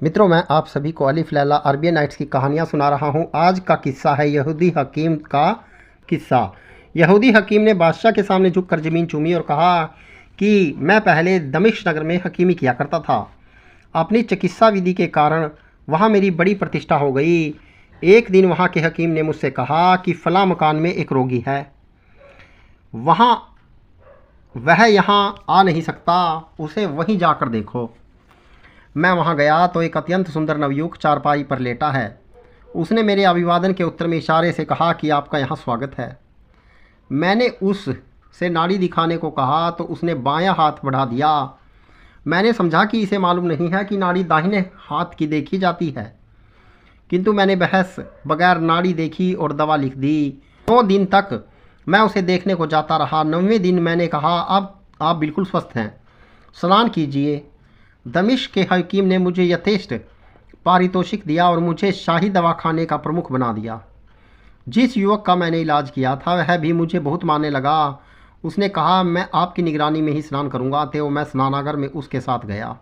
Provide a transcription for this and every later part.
मित्रों, मैं आप सभी को अलिफ लैला अरबियन नाइट्स की कहानियाँ सुना रहा हूँ। आज का किस्सा है यहूदी हकीम का किस्सा। यहूदी हकीम ने बादशाह के सामने झुककर ज़मीन चूमी और कहा कि मैं पहले दमिश्क नगर में हकीमी किया करता था। अपनी चिकित्सा विधि के कारण वहाँ मेरी बड़ी प्रतिष्ठा हो गई। एक दिन वहाँ के हकीम ने मुझसे कहा कि फ़लाँ मकान में एक रोगी है, वहाँ वह यहाँ आ नहीं सकता, उसे वहीं जाकर देखो। मैं वहाँ गया तो एक अत्यंत सुंदर नवयुवक चारपाई पर लेटा है। उसने मेरे अभिवादन के उत्तर में इशारे से कहा कि आपका यहाँ स्वागत है। मैंने उस से नाड़ी दिखाने को कहा तो उसने बायां हाथ बढ़ा दिया। मैंने समझा कि इसे मालूम नहीं है कि नाड़ी दाहिने हाथ की देखी जाती है, किंतु मैंने बहस बगैर नाड़ी देखी और दवा लिख दी। 9 दिन तक मैं उसे देखने को जाता रहा। 9वें दिन मैंने कहा, अब आप बिल्कुल स्वस्थ हैं, स्नान कीजिए। दमिश्क के हकीम ने मुझे यथेष्ट पारितोषिक दिया और मुझे शाही दवाखाने का प्रमुख बना दिया। जिस युवक का मैंने इलाज किया था वह भी मुझे बहुत मानने लगा। उसने कहा, मैं आपकी निगरानी में ही स्नान करूंगा। तो मैं स्नानागार में उसके साथ गया।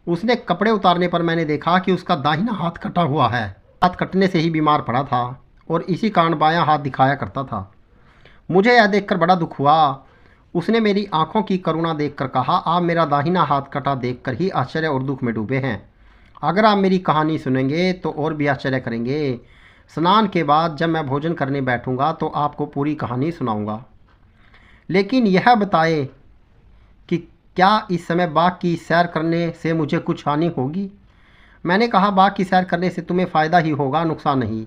उसने कपड़े उतारने पर मैंने देखा कि उसका दाहिना हाथ कटा हुआ है। हाथ कटने से ही बीमार पड़ा था और इसी कारण बायां हाथ दिखाया करता था। मुझे यह देखकर बड़ा दुख हुआ। उसने मेरी आंखों की करुणा देखकर कहा, आप मेरा दाहिना हाथ कटा देखकर ही आश्चर्य और दुख में डूबे हैं। अगर आप मेरी कहानी सुनेंगे तो और भी आश्चर्य करेंगे। स्नान के बाद जब मैं भोजन करने बैठूंगा तो आपको पूरी कहानी सुनाऊंगा, लेकिन यह बताए कि क्या इस समय बाग की सैर करने से मुझे कुछ हानि होगी। मैंने कहा, बाग की सैर करने से तुम्हें फ़ायदा ही होगा, नुकसान नहीं।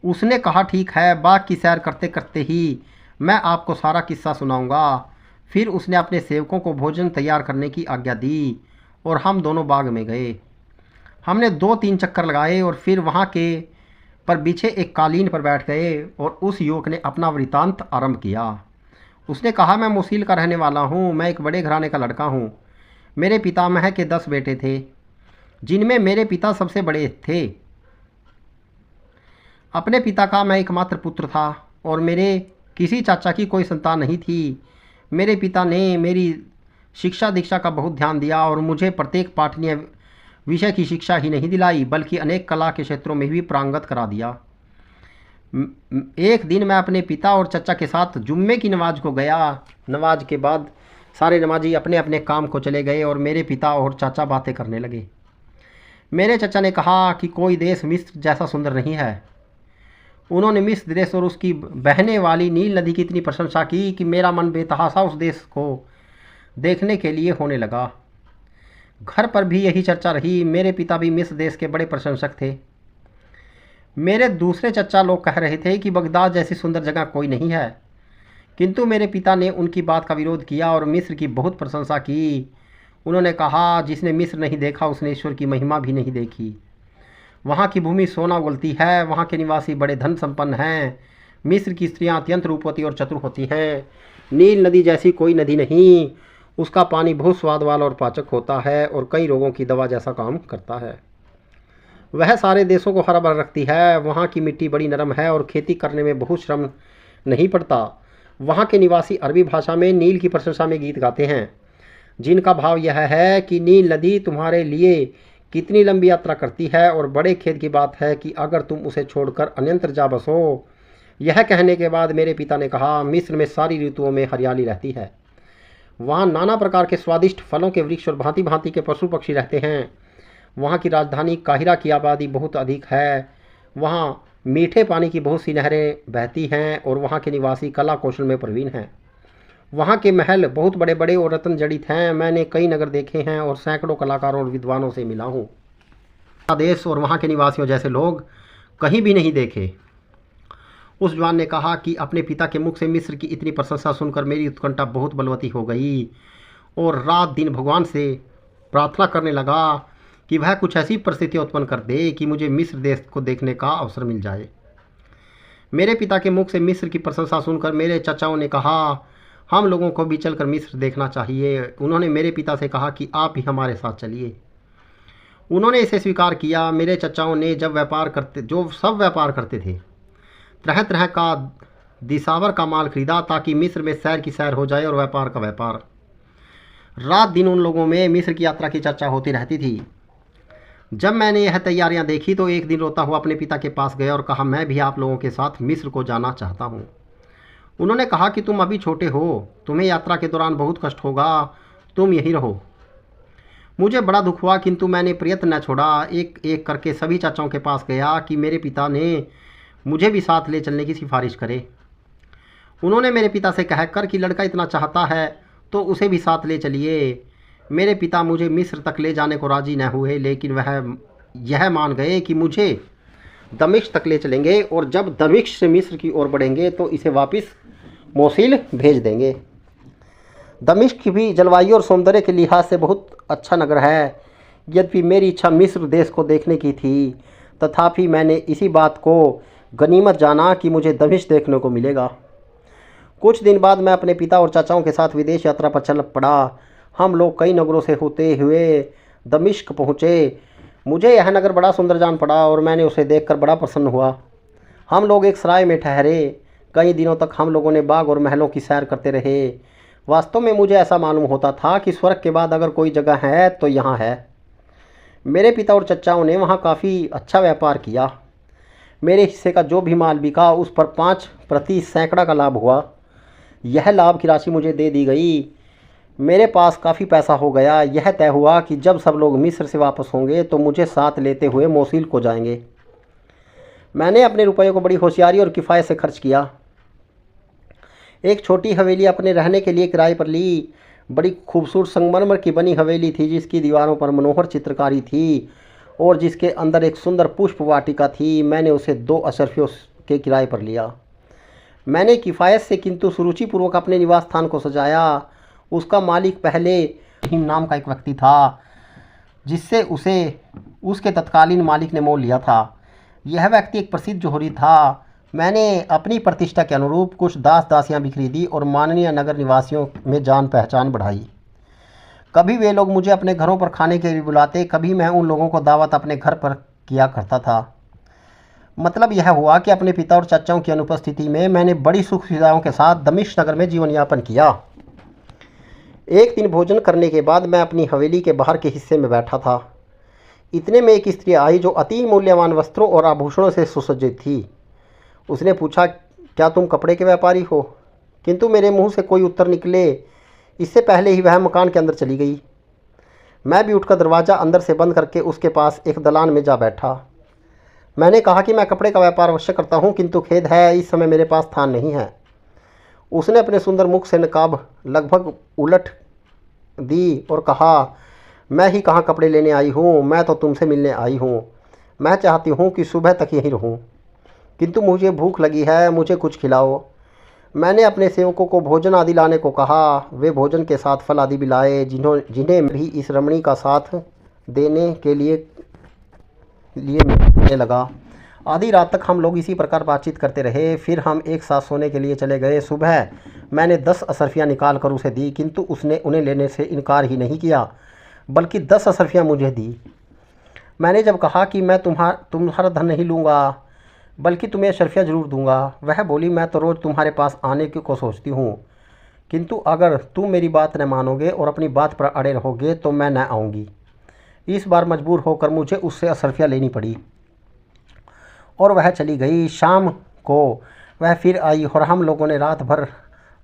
उसने कहा, ठीक है, बाग की सैर करते करते ही मैं आपको सारा किस्सा सुनाऊंगा। फिर उसने अपने सेवकों को भोजन तैयार करने की आज्ञा दी और हम दोनों बाग में गए। हमने 2-3 चक्कर लगाए और फिर वहाँ के पर बिछे एक कालीन पर बैठ गए और उस युवक ने अपना वृतांत आरंभ किया। उसने कहा, मैं मोसील का रहने वाला हूँ। मैं एक बड़े घराने का लड़का हूँ। मेरे पितामह के 10 बेटे थे, जिनमें मेरे पिता सबसे बड़े थे। अपने पिता का मैं एकमात्र पुत्र था और मेरे किसी चाचा की कोई संतान नहीं थी। मेरे पिता ने मेरी शिक्षा दीक्षा का बहुत ध्यान दिया और मुझे प्रत्येक पाठनीय विषय की शिक्षा ही नहीं दिलाई, बल्कि अनेक कला के क्षेत्रों में भी पारंगत करा दिया। एक दिन मैं अपने पिता और चचा के साथ जुम्मे की नमाज को गया। नमाज के बाद सारे नमाजी अपने अपने काम को चले गए और मेरे पिता और चाचा बातें करने लगे। मेरे चचा ने कहा कि कोई देश मिस्र जैसा सुंदर नहीं है। उन्होंने मिस्र देश और उसकी बहने वाली नील नदी की इतनी प्रशंसा की कि मेरा मन बेतहाशा उस देश को देखने के लिए होने लगा। घर पर भी यही चर्चा रही। मेरे पिता भी मिस्र देश के बड़े प्रशंसक थे। मेरे दूसरे चचा लोग कह रहे थे कि बगदाद जैसी सुंदर जगह कोई नहीं है, किंतु मेरे पिता ने उनकी बात का विरोध किया और मिस्र की बहुत प्रशंसा की। उन्होंने कहा, जिसने मिस्र नहीं देखा उसने ईश्वर की महिमा भी नहीं देखी। वहाँ की भूमि सोना उगलती है, वहाँ के निवासी बड़े धन संपन्न हैं। मिस्र की स्त्रियाँ अत्यंत रूपवती और चतुर होती हैं। नील नदी जैसी कोई नदी नहीं। उसका पानी बहुत स्वाद वाला और पाचक होता है और कई रोगों की दवा जैसा काम करता है। वह सारे देशों को हरा भरा रखती है। वहाँ की मिट्टी बड़ी नरम है और खेती करने में बहुत श्रम नहीं पड़ता। वहाँ के निवासी अरबी भाषा में नील की प्रशंसा में गीत गाते हैं, जिनका भाव यह है कि नील नदी तुम्हारे लिए कितनी लंबी यात्रा करती है और बड़े खेद की बात है कि अगर तुम उसे छोड़कर अन्यंत्र जा बसो। यह कहने के बाद मेरे पिता ने कहा, मिस्र में सारी ऋतुओं में हरियाली रहती है। वहाँ नाना प्रकार के स्वादिष्ट फलों के वृक्ष और भांति भांति के पशु पक्षी रहते हैं। वहाँ की राजधानी काहिरा की आबादी बहुत अधिक है। वहाँ मीठे पानी की बहुत सी नहरें बहती हैं और वहाँ के निवासी कला कौशल में प्रवीण हैं। वहाँ के महल बहुत बड़े बड़े और रत्न जड़ित हैं। मैंने कई नगर देखे हैं और सैकड़ों कलाकारों और विद्वानों से मिला हूँ। देश और वहाँ के निवासियों जैसे लोग कहीं भी नहीं देखे। उस जवान ने कहा कि अपने पिता के मुख से मिस्र की इतनी प्रशंसा सुनकर मेरी उत्कंठा बहुत बलवती हो गई और रात दिन भगवान से प्रार्थना करने लगा कि वह कुछ ऐसी परिस्थिति उत्पन्न कर दे कि मुझे मिस्र देश को देखने का अवसर मिल जाए। मेरे पिता के मुख से मिस्र की प्रशंसा सुनकर मेरे चाचाओं ने कहा, हम लोगों को भी चलकर मिस्र देखना चाहिए। उन्होंने मेरे पिता से कहा कि आप भी हमारे साथ चलिए। उन्होंने इसे स्वीकार किया। मेरे चचाओं ने जो सब व्यापार करते थे, तरह तरह का दिसावर का माल खरीदा ताकि मिस्र में सैर की सैर हो जाए और व्यापार का व्यापार। रात दिन उन लोगों में मिस्र की यात्रा की चर्चा होती रहती थी। जब मैंने यह तैयारियां देखी तो एक दिन रोता हुआ अपने पिता के पास गया और कहा, मैं भी आप लोगों के साथ मिस्र को जाना चाहता हूँ। उन्होंने कहा कि तुम अभी छोटे हो, तुम्हें यात्रा के दौरान बहुत कष्ट होगा, तुम यहीं रहो। मुझे बड़ा दुख हुआ, किंतु मैंने प्रयत्न न छोड़ा। एक एक करके सभी चाचाओं के पास गया कि मेरे पिता ने मुझे भी साथ ले चलने की सिफारिश करे। उन्होंने मेरे पिता से कहकर कि लड़का इतना चाहता है तो उसे भी साथ ले चलिए। मेरे पिता मुझे मिस्र तक ले जाने को राज़ी न हुए, लेकिन वह यह मान गए कि मुझे दमिश्क तक ले चलेंगे और जब दमिश्क से मिस्र की ओर बढ़ेंगे तो इसे वापस मोसिल भेज देंगे। दमिश्क भी जलवायु और सौंदर्य के लिहाज से बहुत अच्छा नगर है। यद्यपि मेरी इच्छा मिस्र देश को देखने की थी, तथापि मैंने इसी बात को गनीमत जाना कि मुझे दमिश्क देखने को मिलेगा। कुछ दिन बाद मैं अपने पिता और चाचाओं के साथ विदेश यात्रा पर चल पड़ा। हम लोग कई नगरों से होते हुए दमिश्क पहुँचे। मुझे यह नगर बड़ा सुंदर जान पड़ा और मैंने उसे देखकर बड़ा प्रसन्न हुआ। हम लोग एक सराय में ठहरे। कई दिनों तक हम लोगों ने बाग और महलों की सैर करते रहे। वास्तव में मुझे ऐसा मालूम होता था कि स्वर्ग के बाद अगर कोई जगह है तो यहाँ है। मेरे पिता और चचाओं ने वहाँ काफ़ी अच्छा व्यापार किया। मेरे हिस्से का जो भी माल बिका उस पर 5% का लाभ हुआ। यह लाभ की राशि मुझे दे दी गई। मेरे पास काफ़ी पैसा हो गया। यह तय हुआ कि जब सब लोग मिस्र से वापस होंगे तो मुझे साथ लेते हुए मोसिल को जाएंगे। मैंने अपने रुपये को बड़ी होशियारी और किफ़ायत से खर्च किया। एक छोटी हवेली अपने रहने के लिए किराए पर ली। बड़ी खूबसूरत संगमरमर की बनी हवेली थी जिसकी दीवारों पर मनोहर चित्रकारी थी और जिसके अंदर एक सुंदर पुष्प वाटिका थी। मैंने उसे 2 अशरफियों के किराए पर लिया। मैंने किफ़ायत से किंतु सुरुचिपूर्वक अपने निवास स्थान को सजाया। उसका मालिक पहले रहीम नाम का एक व्यक्ति था जिससे उसे उसके तत्कालीन मालिक ने मोल लिया था। यह व्यक्ति एक प्रसिद्ध जोहरी था। मैंने अपनी प्रतिष्ठा के अनुरूप कुछ दास दासियां भी खरीदी और माननीय नगर निवासियों में जान पहचान बढ़ाई। कभी वे लोग मुझे अपने घरों पर खाने के लिए बुलाते, कभी मैं उन लोगों को दावत अपने घर पर किया करता था। मतलब यह हुआ कि अपने पिता और चाचाओं की अनुपस्थिति में मैंने बड़ी सुख सुविधाओं के साथ दमिश्क नगर में जीवन यापन किया। एक दिन भोजन करने के बाद मैं अपनी हवेली के बाहर के हिस्से में बैठा था। इतने में एक स्त्री आई जो अति मूल्यवान वस्त्रों और आभूषणों से सुसज्जित थी। उसने पूछा, क्या तुम कपड़े के व्यापारी हो? किंतु मेरे मुंह से कोई उत्तर निकले इससे पहले ही वह मकान के अंदर चली गई। मैं भी उठकर दरवाज़ा अंदर से बंद करके उसके पास एक दलान में जा बैठा। मैंने कहा कि मैं कपड़े का व्यापार अवश्य करता हूँ, किंतु खेद है इस समय मेरे पास स्थान नहीं है। उसने अपने सुंदर मुख से नकाब लगभग उलट दी और कहा, मैं ही कहाँ कपड़े लेने आई हूँ, मैं तो तुमसे मिलने आई हूँ। मैं चाहती हूँ कि सुबह तक यहीं रहूँ, किंतु मुझे भूख लगी है, मुझे कुछ खिलाओ। मैंने अपने सेवकों को भोजन आदि लाने को कहा। वे भोजन के साथ फल आदि भी लाए जिन्हें भी इस रमणी का साथ देने के लिए मिलने लगा। आधी रात तक हम लोग इसी प्रकार बातचीत करते रहे। फिर हम एक साथ सोने के लिए चले गए। सुबह मैंने 10 अशरफियाँ निकाल कर उसे दी, किंतु उसने उन्हें लेने से इनकार ही नहीं किया, बल्कि 10 अशरफियाँ मुझे दी। मैंने जब कहा कि मैं तुम्हारा धन नहीं लूँगा, बल्कि तुम्हें अशरफियाँ ज़रूर दूँगा, वह बोली, मैं तो रोज़ तुम्हारे पास आने को सोचती हूँ, किंतु अगर तुम मेरी बात न मानोगे और अपनी बात पर अड़े रहोगे तो मैं न आऊँगी। इस बार मजबूर होकर मुझे उससे अशरफियाँ लेनी पड़ी और वह चली गई। शाम को वह फिर आई और हम लोगों ने रात भर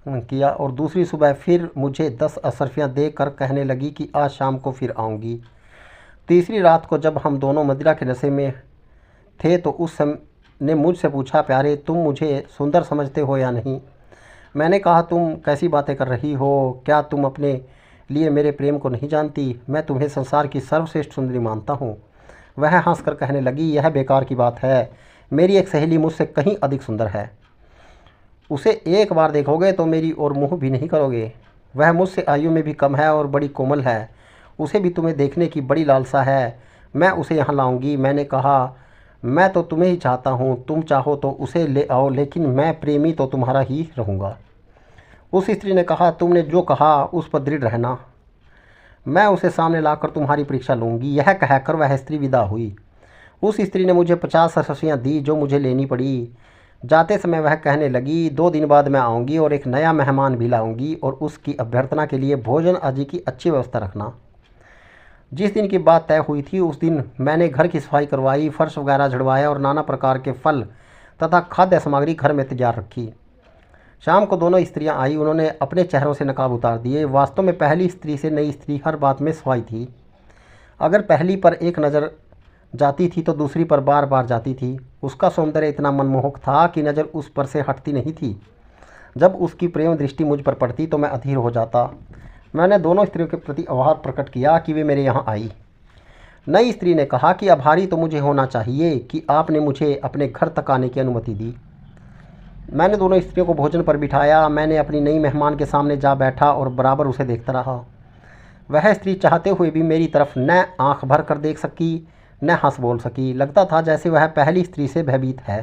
किया और दूसरी सुबह फिर मुझे 10 अशरफियाँ देकर कहने लगी कि आज शाम को फिर आऊँगी। तीसरी रात को जब हम दोनों मदिरा के नशे में थे तो उस ने मुझसे पूछा, प्यारे तुम मुझे सुंदर समझते हो या नहीं? मैंने कहा, तुम कैसी बातें कर रही हो? क्या तुम अपने लिए मेरे प्रेम को नहीं जानती? मैं तुम्हें संसार की सर्वश्रेष्ठ सुंदरी मानता हूँ। वह हंसकर कहने लगी, यह बेकार की बात है। मेरी एक सहेली मुझसे कहीं अधिक सुंदर है। उसे एक बार देखोगे तो मेरी ओर मुँह भी नहीं करोगे। वह मुझसे आयु में भी कम है और बड़ी कोमल है। उसे भी तुम्हें देखने की बड़ी लालसा है। मैं उसे यहाँ लाऊंगी। मैंने कहा, मैं तो तुम्हें ही चाहता हूँ, तुम चाहो तो उसे ले आओ, लेकिन मैं प्रेमी तो तुम्हारा ही रहूँगा। उस स्त्री ने कहा, तुमने जो कहा उस पर दृढ़ रहना, मैं उसे सामने लाकर तुम्हारी परीक्षा लूँगी। यह कहकर वह स्त्री विदा हुई। उस स्त्री ने मुझे 50 अशरफियाँ दी जो मुझे लेनी पड़ी। जाते समय वह कहने लगी, 2 दिन बाद मैं आऊँगी और एक नया मेहमान भी लाऊँगी और उसकी अभ्यर्थना के लिए भोजन आदि की अच्छी व्यवस्था रखना। जिस दिन की बात तय हुई थी उस दिन मैंने घर की सफाई करवाई, फर्श वगैरह झड़वाया और नाना प्रकार के फल तथा खाद्य सामग्री घर में तैयार रखी। शाम को दोनों स्त्रियां आई। उन्होंने अपने चेहरों से नकाब उतार दिए। वास्तव में पहली स्त्री से नई स्त्री हर बात में सवाई थी। अगर पहली पर एक नज़र जाती थी तो दूसरी पर बार बार जाती थी। उसका सौंदर्य इतना मनमोहक था कि नज़र उस पर से हटती नहीं थी। जब उसकी प्रेम दृष्टि मुझ पर पड़ती तो मैं अधीर हो जाता। मैंने दोनों स्त्रियों के प्रति आभार प्रकट किया कि वे मेरे यहाँ आई। नई स्त्री ने कहा कि आभारी तो मुझे होना चाहिए कि आपने मुझे अपने घर तक आने की अनुमति दी। मैंने दोनों स्त्रियों को भोजन पर बिठाया। मैंने अपनी नई मेहमान के सामने जा बैठा और बराबर उसे देखता रहा। वह स्त्री चाहते हुए भी मेरी तरफ न आंख भर कर देख सकी न हंस बोल सकी। लगता था जैसे वह पहली स्त्री से भयभीत है।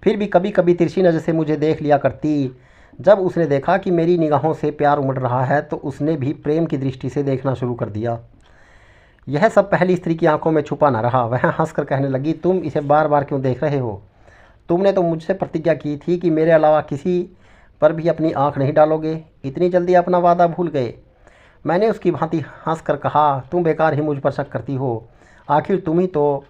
फिर भी कभी कभी तिरछी नज़र से मुझे देख लिया करती। जब उसने देखा कि मेरी निगाहों से प्यार उमड़ रहा है तो उसने भी प्रेम की दृष्टि से देखना शुरू कर दिया। यह सब पहली स्त्री की आंखों में छुपा न रहा। वह हंसकर कहने लगी, तुम इसे बार बार क्यों देख रहे हो? तुमने तो मुझसे प्रतिज्ञा की थी कि मेरे अलावा किसी पर भी अपनी आंख नहीं डालोगे। इतनी जल्दी अपना वादा भूल गए? मैंने उसकी भांति हंसकर कहा, तुम बेकार ही मुझ पर शक करती हो। आखिर तुम ही तो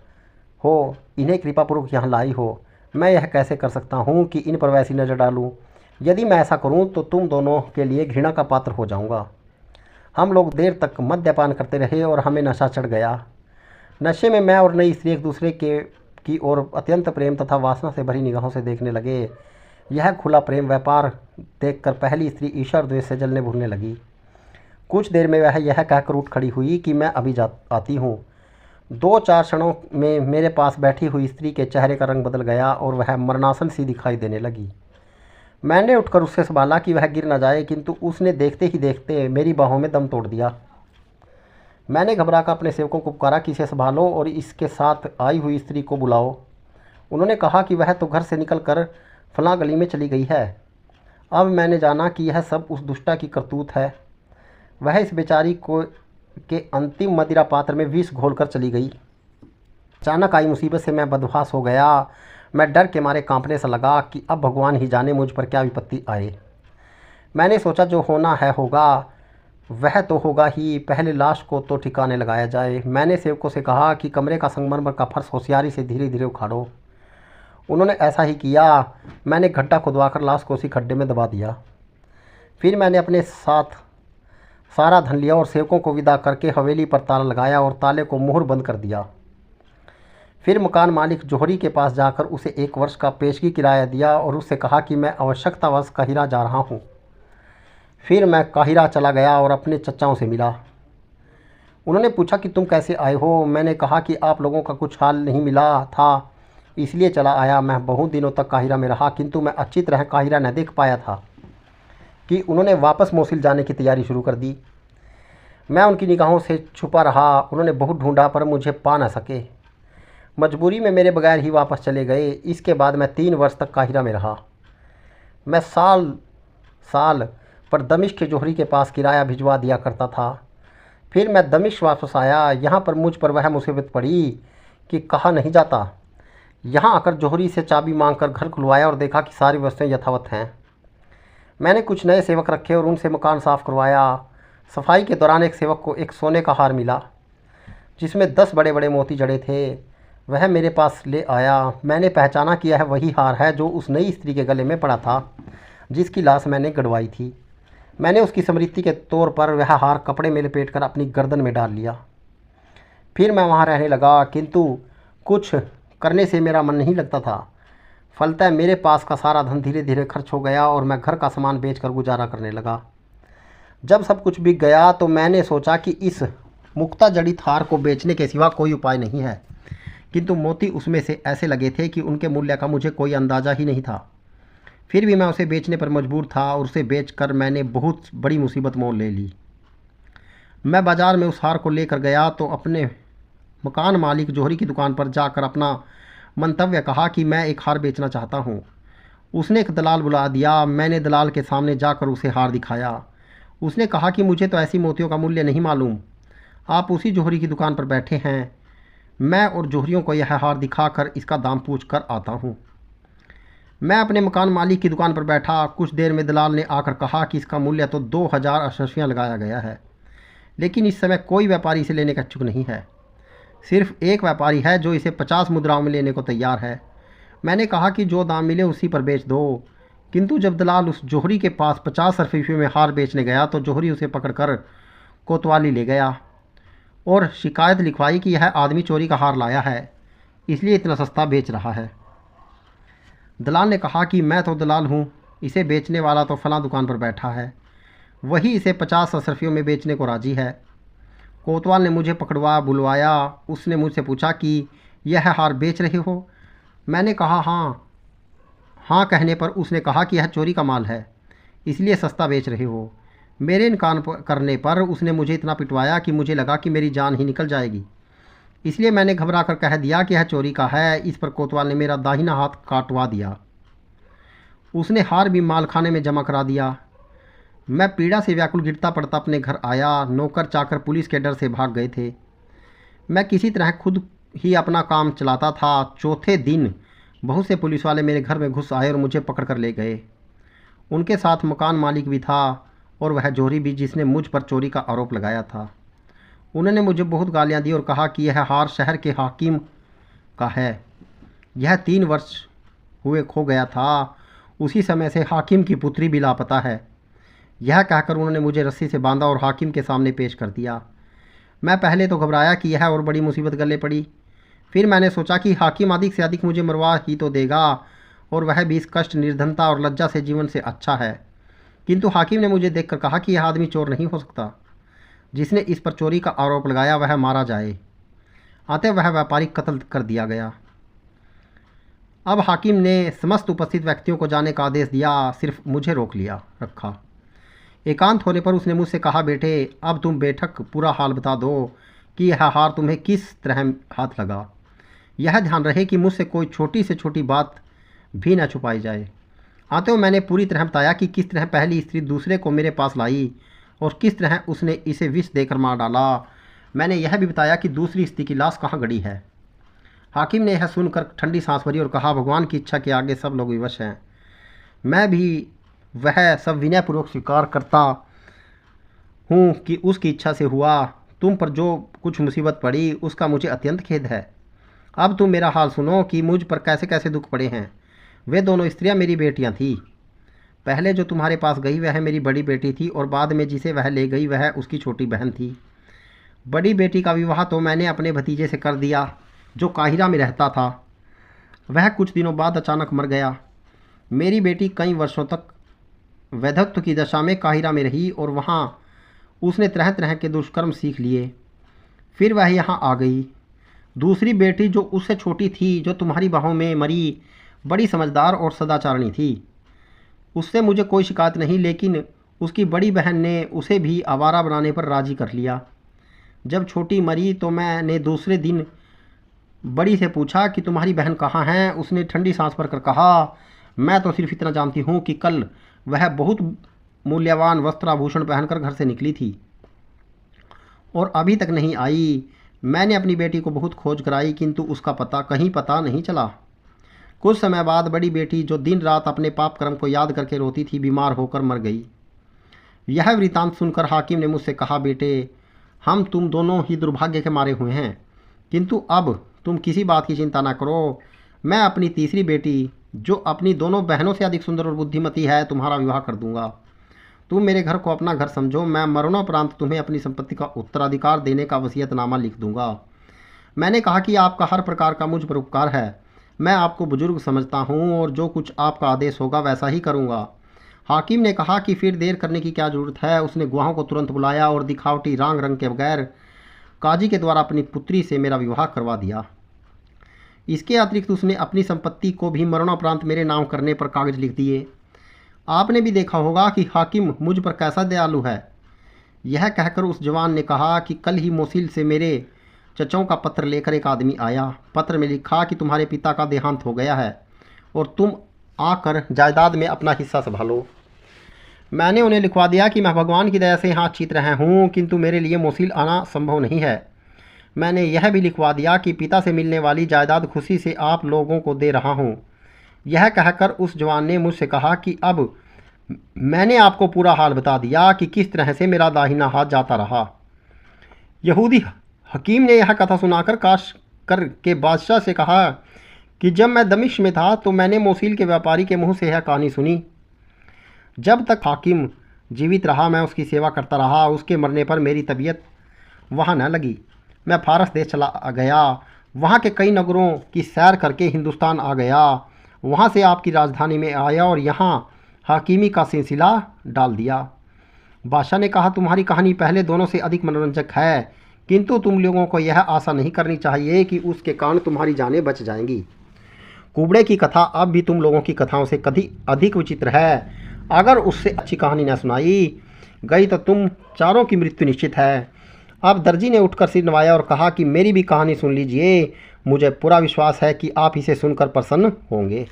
हो इन्हें कृपापूर्वक यहाँ लाई हो। मैं यह कैसे कर सकता हूँ कि इन पर वैसी नज़र डालूँ? यदि मैं ऐसा करूँ तो तुम दोनों के लिए घृणा का पात्र हो जाऊँगा। हम लोग देर तक मद्यपान करते रहे और हमें नशा चढ़ गया। नशे में मैं और नई स्त्री एक दूसरे की ओर अत्यंत प्रेम तथा वासना से भरी निगाहों से देखने लगे। यह खुला प्रेम व्यापार देखकर पहली स्त्री ईर्ष्या और द्वेष से जलने भूनने लगी। कुछ देर में वह यह कहकर उठ खड़ी हुई कि मैं अभी आती हूँ। 2-4 क्षणों में मेरे पास बैठी हुई स्त्री के चेहरे का रंग बदल गया और वह मरणासन सी दिखाई देने लगी। मैंने उठकर उससे संभाला कि वह गिर न जाए, किंतु उसने देखते ही देखते मेरी बाहों में दम तोड़ दिया। मैंने घबराकर अपने सेवकों को पुकारा कि इसे संभालो और इसके साथ आई हुई स्त्री को बुलाओ। उन्होंने कहा कि वह तो घर से निकलकर फलां गली में चली गई है। अब मैंने जाना कि यह सब उस दुष्टा की करतूत है। वह इस बेचारी को के अंतिम मदिरा पात्र में विष घोलकर चली गई। अचानक आई मुसीबत से मैं बदहवास हो गया। मैं डर के मारे कांपने सा लगा कि अब भगवान ही जाने मुझ पर क्या विपत्ति आए। मैंने सोचा जो होना है होगा, वह तो होगा ही, पहले लाश को तो ठिकाने लगाया जाए। मैंने सेवकों से कहा कि कमरे का संगमरमर का फर्श होशियारी से धीरे धीरे उखाड़ो। उन्होंने ऐसा ही किया। मैंने गड्ढा खुदवाकर लाश को उसी खड्डे में दबा दिया। फिर मैंने अपने साथ सारा धन लिया और सेवकों को विदा करके हवेली पर ताला लगाया और ताले को मुहर बंद कर दिया। फिर मकान मालिक जोहरी के पास जाकर उसे 1 वर्ष का पेशगी किराया दिया और उससे कहा कि मैं आवश्यकतावश काहिरा जा रहा हूँ। फिर मैं काहिरा चला गया और अपने चचाओं से मिला। उन्होंने पूछा कि तुम कैसे आए हो? मैंने कहा कि आप लोगों का कुछ हाल नहीं मिला था, इसलिए चला आया। मैं बहुत दिनों तक काहिरा में रहा, किंतु मैं अच्छी तरह काहिरा न देख पाया था कि उन्होंने वापस मोसिल जाने की तैयारी शुरू कर दी। मैं उनकी निगाहों से छुपा रहा। उन्होंने बहुत ढूंढा पर मुझे पा न सके। मजबूरी में मेरे बगैर ही वापस चले गए। इसके बाद मैं 3 वर्ष तक काहिरा में रहा। मैं साल पर दमिश्क के जोहरी के पास किराया भिजवा दिया करता था। फिर मैं दमिश्क वापस आया। यहाँ पर मुझ पर वह मुसीबत पड़ी कि कहा नहीं जाता। यहाँ आकर जोहरी से चाबी मांगकर घर खुलवाया और देखा कि सारी वस्तुएं यथावत हैं। मैंने कुछ नए सेवक रखे और उनसे मकान साफ़ करवाया। सफाई के दौरान एक सेवक को एक सोने का हार मिला जिसमें 10 बड़े बड़े मोती जड़े थे। वह मेरे पास ले आया। मैंने पहचाना कि यह वही हार है जो उस नई स्त्री के गले में पड़ा था जिसकी लाश मैंने गड़वाई थी। मैंने उसकी स्मृति के तौर पर वह हार कपड़े में लपेटकर अपनी गर्दन में डाल लिया। फिर मैं वहाँ रहने लगा, किंतु कुछ करने से मेरा मन नहीं लगता था। फलतः मेरे पास का सारा धन धीरे धीरे खर्च हो गया और मैं घर का सामान बेचकर गुजारा करने लगा। जब सब कुछ बिक गया तो मैंने सोचा कि इस मुक्ता जड़ित हार को बेचने के सिवा कोई उपाय नहीं है, किंतु मोती उसमें से ऐसे लगे थे कि उनके मूल्य का मुझे कोई अंदाज़ा ही नहीं था। फिर भी मैं उसे बेचने पर मजबूर था और उसे बेचकर मैंने बहुत बड़ी मुसीबत मोल ले ली। मैं बाज़ार में उस हार को लेकर गया तो अपने मकान मालिक जोहरी की दुकान पर जाकर अपना मंतव्य कहा कि मैं एक हार बेचना चाहता हूँ। उसने एक दलाल बुला दिया। मैंने दलाल के सामने जाकर उसे हार दिखाया। उसने कहा कि मुझे तो ऐसी मोतियों का मूल्य नहीं मालूम, आप उसी जोहरी की दुकान पर बैठे हैं, मैं और जोहरियों को यह हार दिखाकर इसका दाम पूछ कर आता हूँ। मैं अपने मकान मालिक की दुकान पर बैठा। कुछ देर में दलाल ने आकर कहा कि इसका मूल्य तो 2000 अशर्फियाँ लगाया गया है। लेकिन इस समय कोई व्यापारी इसे लेने का इच्छुक नहीं है। सिर्फ एक व्यापारी है जो इसे 50 मुद्राओं में लेने को तैयार है। मैंने कहा कि जो दाम मिले उसी पर बेच दो, किंतु जब दलाल उस जोहरी के पास 50 रुपये में हार बेचने गया तो जोहरी उसे पकड़कर कोतवाली ले गया और शिकायत लिखवाई कि यह आदमी चोरी का हार लाया है, इसलिए इतना सस्ता बेच रहा है। दलाल ने कहा कि मैं तो दलाल हूँ, इसे बेचने वाला तो फलां दुकान पर बैठा है, वही इसे 50 रुपयों में बेचने को राजी है। कोतवाल ने मुझे पकड़वा बुलवाया। उसने मुझसे पूछा कि यह हार बेच रहे हो? मैंने कहा हाँ। हाँ कहने पर उसने कहा कि यह चोरी का माल है, इसलिए सस्ता बेच रहे हो। मेरे इनकार करने पर उसने मुझे इतना पिटवाया कि मुझे लगा कि मेरी जान ही निकल जाएगी, इसलिए मैंने घबरा कर कह दिया कि यह चोरी का है। इस पर कोतवाल ने मेरा दाहिना हाथ काटवा दिया। उसने हार भी मालखाने में जमा करा दिया। मैं पीड़ा से व्याकुल गिरता पड़ता अपने घर आया। नौकर चाकर पुलिस के डर से भाग गए थे। मैं किसी तरह खुद ही अपना काम चलाता था। चौथे दिन बहुत से पुलिस वाले मेरे घर में घुस आए और मुझे पकड़ कर ले गए। उनके साथ मकान मालिक भी था और वह जोहरी भी, जिसने मुझ पर चोरी का आरोप लगाया था। उन्होंने मुझे बहुत गालियां दी और कहा कि यह हार शहर के हाकिम का है, यह 3 वर्ष हुए खो गया था, उसी समय से हाकिम की पुत्री भी लापता है। यह कहकर उन्होंने मुझे रस्सी से बांधा और हाकिम के सामने पेश कर दिया। मैं पहले तो घबराया कि यह और बड़ी मुसीबत गले पड़ी। फिर मैंने सोचा कि हाकिम अधिक से अधिक मुझे मरवा ही तो देगा और वह भी इस कष्ट, निर्धनता और लज्जा से जीवन से अच्छा है। किंतु हाकिम ने मुझे देखकर कहा कि यह आदमी चोर नहीं हो सकता। जिसने इस पर चोरी का आरोप लगाया वह मारा जाए। अतः वह व्यापारी कत्ल कर दिया गया। अब हाकिम ने समस्त उपस्थित व्यक्तियों को जाने का आदेश दिया, सिर्फ मुझे रोक लिया रखा। एकांत होने पर उसने मुझसे कहा, बेटे अब तुम बेठक पूरा हाल बता दो कि यह हार तुम्हें किस तरह हाथ लगा। यह ध्यान रहे कि मुझसे कोई छोटी से छोटी बात भी न छुपाई जाए। आते हुए मैंने पूरी तरह बताया कि किस तरह पहली स्त्री दूसरे को मेरे पास लाई और किस तरह उसने इसे विष देकर मार डाला। मैंने यह भी बताया कि दूसरी स्त्री की लाश कहाँ गड़ी है। हाकिम ने यह सुनकर ठंडी सांस भरी और कहा, भगवान की इच्छा के आगे सब लोग विवश हैं। मैं भी वह सब विनयपूर्वक स्वीकार करता हूँ कि उसकी इच्छा से हुआ। तुम पर जो कुछ मुसीबत पड़ी उसका मुझे अत्यंत खेद है। अब तुम मेरा हाल सुनो कि मुझ पर कैसे कैसे दुख पड़े हैं। वे दोनों स्त्रियां मेरी बेटियां थीं। पहले जो तुम्हारे पास गई वह मेरी बड़ी बेटी थी और बाद में जिसे वह ले गई वह उसकी छोटी बहन थी। बड़ी बेटी का विवाह तो मैंने अपने भतीजे से कर दिया जो काहिरा में रहता था। वह कुछ दिनों बाद अचानक मर गया। मेरी बेटी कई वर्षों तक वैधत्व की दशा में काहिरा में रही और वहाँ उसने तरह तरह के दुष्कर्म सीख लिए। फिर वह यहाँ आ गई। दूसरी बेटी जो उससे छोटी थी, जो तुम्हारी बाहों में मरी, बड़ी समझदार और सदाचारणी थी। उससे मुझे कोई शिकायत नहीं, लेकिन उसकी बड़ी बहन ने उसे भी आवारा बनाने पर राजी कर लिया। जब छोटी मरी तो मैंने दूसरे दिन बड़ी से पूछा कि तुम्हारी बहन कहाँ है। उसने ठंडी सांस भरकर कहा, मैं तो सिर्फ इतना जानती हूँ कि कल वह बहुत मूल्यवान वस्त्राभूषण पहनकर घर से निकली थी और अभी तक नहीं आई। मैंने अपनी बेटी को बहुत खोज कराई किंतु उसका कहीं पता नहीं चला। कुछ समय बाद बड़ी बेटी, जो दिन रात अपने पाप कर्म को याद करके रोती थी, बीमार होकर मर गई। यह वृतांत सुनकर हाकिम ने मुझसे कहा, बेटे हम तुम दोनों ही दुर्भाग्य के मारे हुए हैं, किंतु अब तुम किसी बात की चिंता ना करो। मैं अपनी तीसरी बेटी, जो अपनी दोनों बहनों से अधिक सुंदर और बुद्धिमती है, तुम्हारा विवाह कर दूंगा। तुम मेरे घर को अपना घर समझो। मैं मरणोपरांत तुम्हें अपनी संपत्ति का उत्तराधिकार देने का वसीयतनामा लिख दूंगा। मैंने कहा कि आपका हर प्रकार का मुझ पर उपकार है। मैं आपको बुजुर्ग समझता हूँ और जो कुछ आपका आदेश होगा वैसा ही करूँगा। हाकिम ने कहा कि फिर देर करने की क्या ज़रूरत है। उसने गवाहों को तुरंत बुलाया और दिखावटी रंग के बगैर काजी के द्वारा अपनी पुत्री से मेरा विवाह करवा दिया। इसके अतिरिक्त उसने अपनी संपत्ति को भी मरणोपरांत मेरे नाम करने पर कागज लिख दिए। आपने भी देखा होगा कि हाकिम मुझ पर कैसा दयालु है। यह कहकर उस जवान ने कहा कि कल ही मोसिल से मेरे चचाओं का पत्र लेकर एक आदमी आया। पत्र में लिखा कि तुम्हारे पिता का देहांत हो गया है और तुम आकर जायदाद में अपना हिस्सा संभालो। मैंने उन्हें लिखवा दिया कि मैं भगवान की दया से यहाँ अच्छी तरह हूँ, किंतु मेरे लिए मोसिल आना संभव नहीं है। मैंने यह भी लिखवा दिया कि पिता से मिलने वाली जायदाद खुशी से आप लोगों को दे रहा हूँ। यह कहकर उस जवान ने मुझसे कहा कि अब मैंने आपको पूरा हाल बता दिया कि किस तरह से मेरा दाहिना हाथ जाता रहा। यहूदी हकीम ने यह कथा सुनाकर काश कर के बादशाह से कहा कि जब मैं दमिश्क में था तो मैंने मोसील के व्यापारी के मुंह से यह कहानी सुनी। जब तक हाकिम जीवित रहा मैं उसकी सेवा करता रहा। उसके मरने पर मेरी तबीयत वहाँ न लगी। मैं फारस देश चला गया, वहाँ के कई नगरों की सैर करके हिंदुस्तान आ गया, वहाँ से आपकी राजधानी में आया और यहाँ हाकिमी का सिलसिला डाल दिया। बादशाह ने कहा, तुम्हारी कहानी पहले दोनों से अधिक मनोरंजक है, किंतु तुम लोगों को यह आशा नहीं करनी चाहिए कि उसके कारण तुम्हारी जानें बच जाएंगी। कुबड़े की कथा अब भी तुम लोगों की कथाओं से कभी अधिक विचित्र है। अगर उससे अच्छी कहानी न सुनाई गई तो तुम चारों की मृत्यु निश्चित है। अब दर्जी ने उठकर सिर नवाया और कहा कि मेरी भी कहानी सुन लीजिए, मुझे पूरा विश्वास है कि आप इसे सुनकर प्रसन्न होंगे।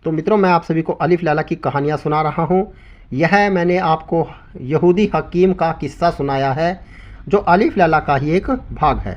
तो मित्रों, मैं आप सभी को अलिफ लैला की कहानियाँ सुना रहा हूँ। यह मैंने आपको यहूदी हकीम का किस्सा सुनाया है, जो अलिफ लैला का ही एक भाग है।